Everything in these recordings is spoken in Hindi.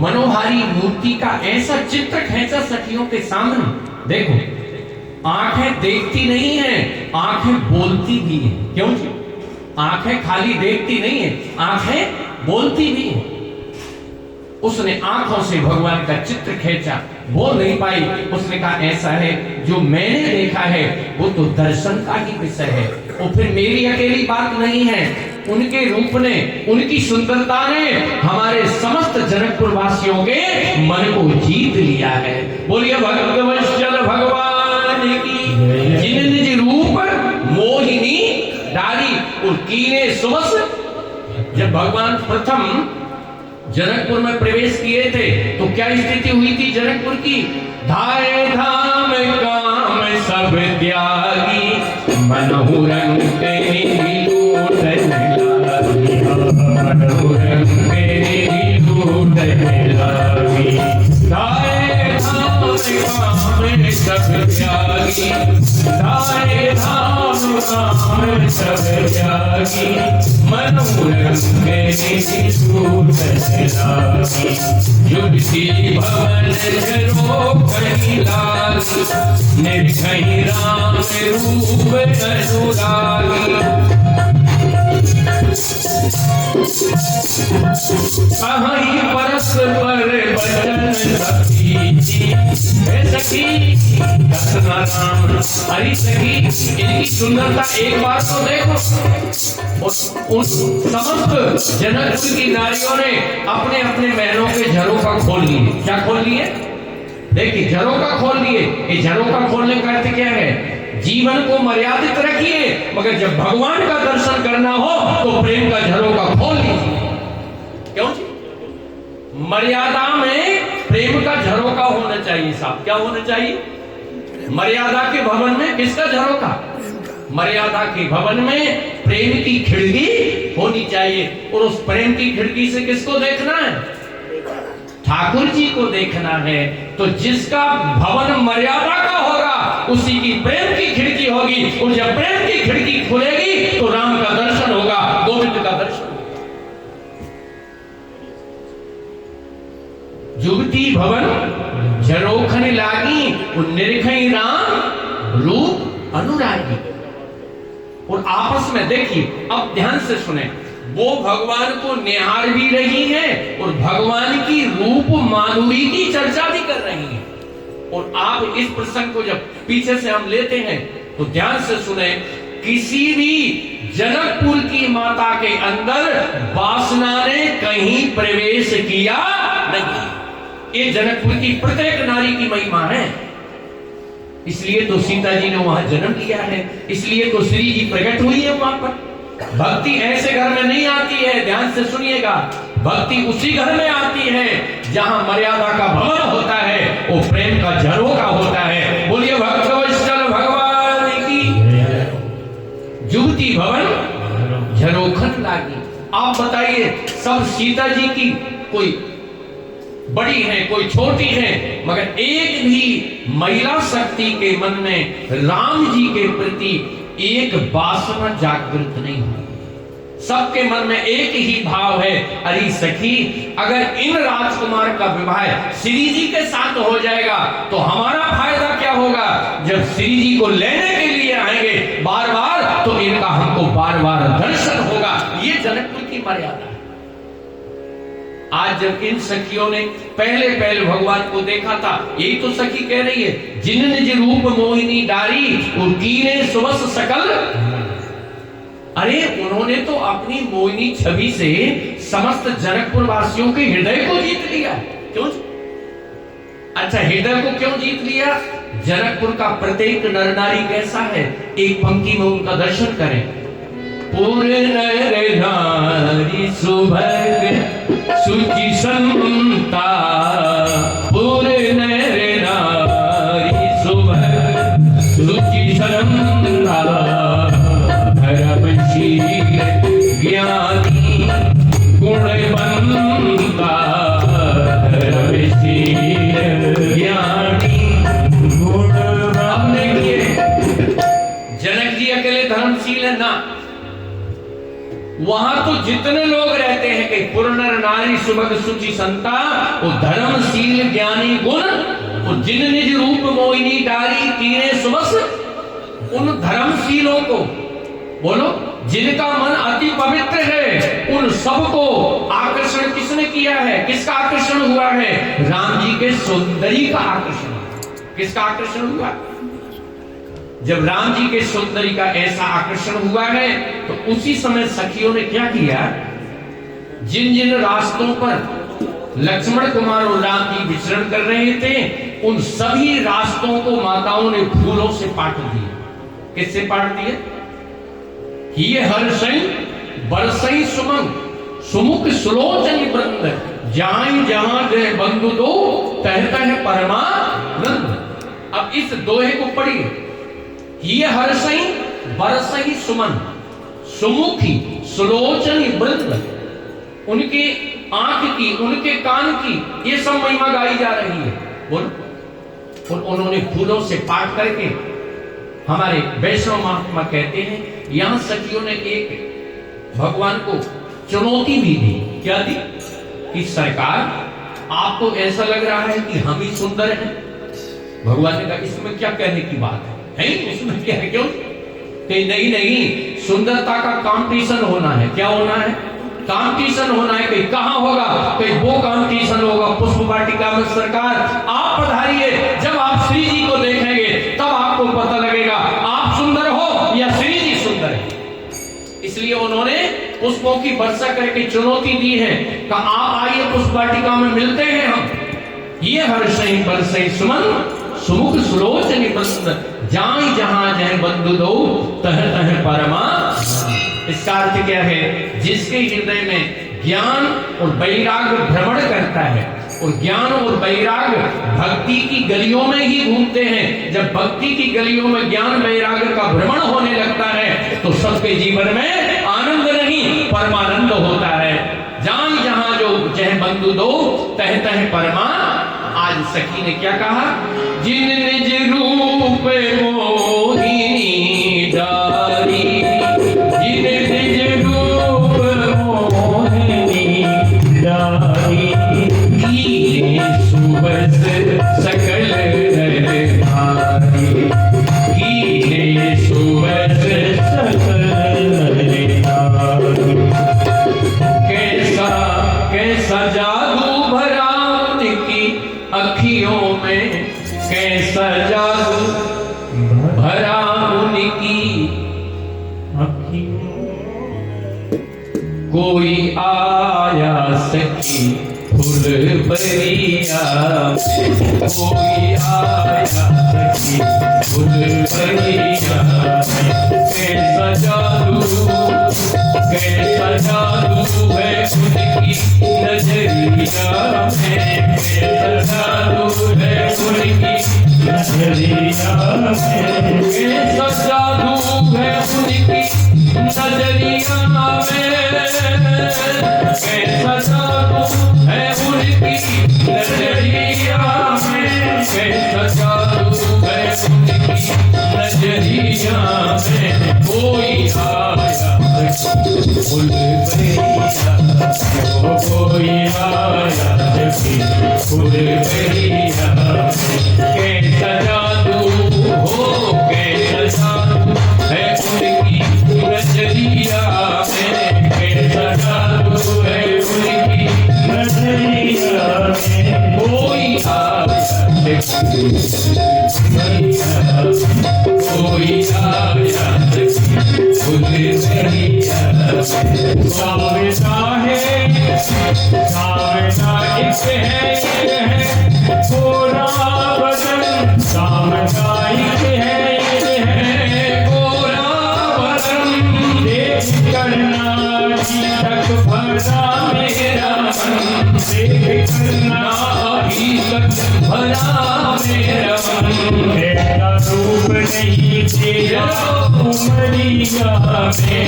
मनोहारी मूर्ति का ऐसा चित्र खींचा सखियों के सामने। देखो, आंखें देखती नहीं है, आंखें बोलती भी है। क्यों जी? आंखें खाली देखती नहीं है, आंखें बोलती भी है। उसने आंखों से भगवान का चित्र खींचा, बोल नहीं पाई। उसने कहा ऐसा है, जो मैंने देखा है वो तो दर्शन का ही विषय है। और फिर मेरी अकेली बात नहीं है, उनके रूप ने, उनकी सुंदरता ने हमारे समस्त जनकपुर वासियों के मन को जीत लिया है। बोलिए भक्तवत्सल भगवान की। जिन निज रूप मोहिनी डाली और कीने सुबस। जब भगवान प्रथम जनकपुर में प्रवेश किए थे तो क्या स्थिति हुई थी जनकपुर की? धाये धाम काम सब त्यागी, मनहु रंग तेरी लूट लागी, मनहु रंग तेरी लूट लागी। धाये धाम काम सब त्यागी, धाये धाम काम सब त्यागी, मनहु रंग तेरी लूट लागी। युक्ति भवन करो कहीं लागी, निर्भय राम रूप अनुरागी। कहीं परस्पर बचन सखी, सखी दसना राम। हरी सखी, इनकी सुंदरता एक बार तो देखो। उन समस्त जनकपुर की नारियों ने अपने अपने महलों के झरोखा खोल लिए। क्या खोल लिए? देखिए, झरोखा खोल लिए। ये झरोखा खोलने का अर्थ क्या है? जीवन को मर्यादित रखिए, मगर जब भगवान का दर्शन करना हो तो प्रेम का झरोखा खोल लीजिए। क्यों जी? मर्यादा में प्रेम का झरोखा होना चाहिए साहब। क्या होना चाहिए? मर्यादा के भवन में किसका झरोखा? मर्यादा के भवन में प्रेम की खिड़की होनी चाहिए। और उस प्रेम की खिड़की से किसको देखना है? ठाकुर जी को देखना है। तो जिसका भवन मर्यादा का होगा उसी की प्रेम की खिड़की होगी। और जब प्रेम की खिड़की खुलेगी तो राम का दर्शन होगा, गोविंद का दर्शन। जुगती भवन झरोखन लागी, निर्खई राम रूप अनुरागी। और आपस में देखिए, अब ध्यान से सुने, वो भगवान को निहार भी रही है और भगवान की रूप माधुरी की चर्चा भी कर रही है। और आप इस प्रसंग को जब पीछे से हम लेते हैं तो ध्यान से सुने, किसी भी जनकपुर की माता के अंदर वासना ने कहीं प्रवेश किया नहीं। ये जनकपुर की प्रत्येक नारी की महिमा है। इसलिए तो सीता जी ने वहां जन्म लिया है, इसलिए तो श्री जी प्रकट हुई है वहां पर। भक्ति ऐसे घर में नहीं आती है, ध्यान से सुनिएगा, भक्ति उसी घर में आती है जहां मर्यादा का भवन होता है, वो प्रेम का झरोखा होता है। बोलिए भक्तवत्सल भगवान की। जुगती भवन झरोखन लागी। आप बताइए, सब सीता जी की कोई बड़ी है, कोई छोटी है, मगर एक भी महिला शक्ति के मन में राम जी के प्रति एक वासना जागृत नहीं हुई। सबके मन में एक ही भाव है, अरे सखी, अगर इन राजकुमार का विवाह श्री जी के साथ हो जाएगा तो हमारा फायदा क्या होगा? जब श्री जी को लेने के लिए आएंगे बार बार तो इनका हमको बार बार दर्शन होगा। ये जनकपुर की मर्यादा है। आज जब इन सखियों ने पहले पहले भगवान को देखा था, यही तो सखी कह रही है, जिन निज रूप मोहिनी डारी और कीने सुबस सकल। अरे उन्होंने तो अपनी मोहिनी छवि से समस्त जनकपुर वासियों के हृदय को जीत लिया। क्यों? अच्छा, हृदय को क्यों जीत लिया? जनकपुर का प्रत्येक नर नारी कैसा है? एक पंक्ति में उनका दर्शन करें। पूर्ण नर नारी सुभग सुचि संता, पूर्ण नर नारी सुभग सुचि संता, धर्मशील ज्ञानी गुणवंता, धर्मशील ज्ञानी गुणवंता। अब देखिए, जनक जी अकेले धर्मशील है ना, वहां तो जितने लोग रहते हैं कि पुरनर नारी सुभग सुचि संता, वो धर्मशील ज्ञानी गुण, वो जिन निज रूप मोहिनी डारी तीने सुबस, उन धर्मशीलों को बोलो जिनका मन अति पवित्र है, उन सबको आकर्षण किसने किया है? किसका आकर्षण हुआ है? राम जी के सौंदर्य का आकर्षण। किसका आकर्षण हुआ? जब राम जी के सौंदर्य का ऐसा आकर्षण हुआ है तो उसी समय सखियों ने क्या किया, जिन जिन रास्तों पर लक्ष्मण कुमार और राम जी विचरण कर रहे थे, उन सभी रास्तों को माताओं ने फूलों से पाट दिए। किससे पाट दिए? ये हर्षई बरसई सुमन सुमुख सुलोचन वृंद, जहां जहां जय बंधु दो तह तह परमानंद। अब इस दोहे को पढ़िए, ये हर्षई बरसई सुमन सुमुखी सुलोचन वृंद, उनके आंख की, उनके कान की, ये सब महिमा गाई जा रही है। बोलो, उन्होंने फूलों से पाट करके, हमारे वैष्णव महात्मा कहते हैं, यहां सखियों ने एक भगवान को चुनौती भी दी। क्या दी? कि सरकार आपको ऐसा लग रहा है कि हम ही सुंदर हैं। भगवान ने कहा इसमें क्या कहने की बात है, इसमें क्या है? क्यों? कि नहीं नहीं, सुंदरता का कंपटीशन होना है। क्या होना है? कंपटीशन होना है। कि कहां होगा? कि वो कंपटीशन होगा पुष्प वाटिका में। सरकार आप पधारिए, जब आप श्री जी को देखेंगे तब आपको पता लगेगा आप सुंदर हो या श्री जी सुंदर है। इसलिए उन्होंने पुष्पों की वर्षा करके चुनौती दी है। कहा आप आइए पुष्प वाटिका में, मिलते हैं हम। ये हर्षई बरसई सुमन सुमुख सुलोचन वृंद, जाई जहां जय बंधु दो तह तह परमा। इसका अर्थ क्या है? जिसके हृदय में ज्ञान और वैराग्य भ्रमण करता है, और ज्ञान और वैराग्य भक्ति की गलियों में ही घूमते हैं। जब भक्ति की गलियों में ज्ञान वैराग्य का भ्रमण होने लगता है तो सबके जीवन में आनंद नहीं परमानंद होता है। जान जहां जो जय बंधु दो तह तह परमा। आज सखी ने क्या कहा? जिन निज रूप मोहिनी डारी, जिन निज रूप मोहिनी डारी, कीने सुबस सकल नर नारी, कीने सुबस सकल नर नारी। कैसा कैसा जादू भरा उनकी अखियों में, कैसा जादू भरा उनकी अखियों। कोई आया सखी फुलबरिया, कोई आया सखी फुलबरिया। कैसा जादू है उनकी नजरिया में, कैसा जादू है उनकी नजरिया में, कैसा जादू है उनकी नजरिया में, कैसा जादू है उनकी नजरिया में, कैसा जादू है उनकी नजरिया में। कोई आया फुलबरिया, कोई आया फुलबरिया। कैसा जादू हो, कैसा जादू है उनकी नजरिया में, कैसा जादू है उनकी नजरिया में। कोई आया कोई आया फुलबरिया। सावता है सावता एक है गोरा बदन, सावता एक है गोरा बदन। देख करना ही तक भरा मेरा मन, देख करना ही तक भरा मेरा मन। तेरा रूप नहीं तेरा उमरिया में,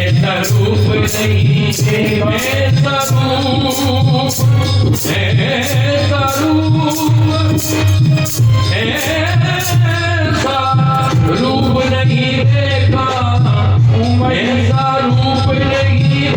ऐसा रूप नहीं तेरा, ऐसा रूप, ऐसा रूप, ऐसा रूप नहीं देखा, ऐसा रूप नहीं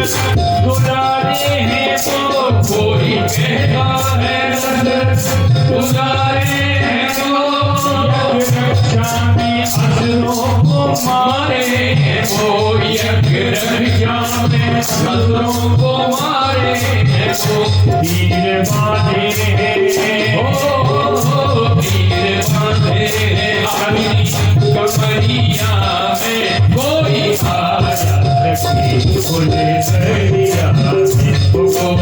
दुलारे हैं वो कोई कहता है दुलारे हैं वो रक्षा में असुरों को मारे हैं वो यज्ञ रक्षा में असुरों को मारे हैं वो तीर बांधे हैं तीर बांधे हैं अपनी कमरिया में कोई आया लक्ष्मी बोले सरिया को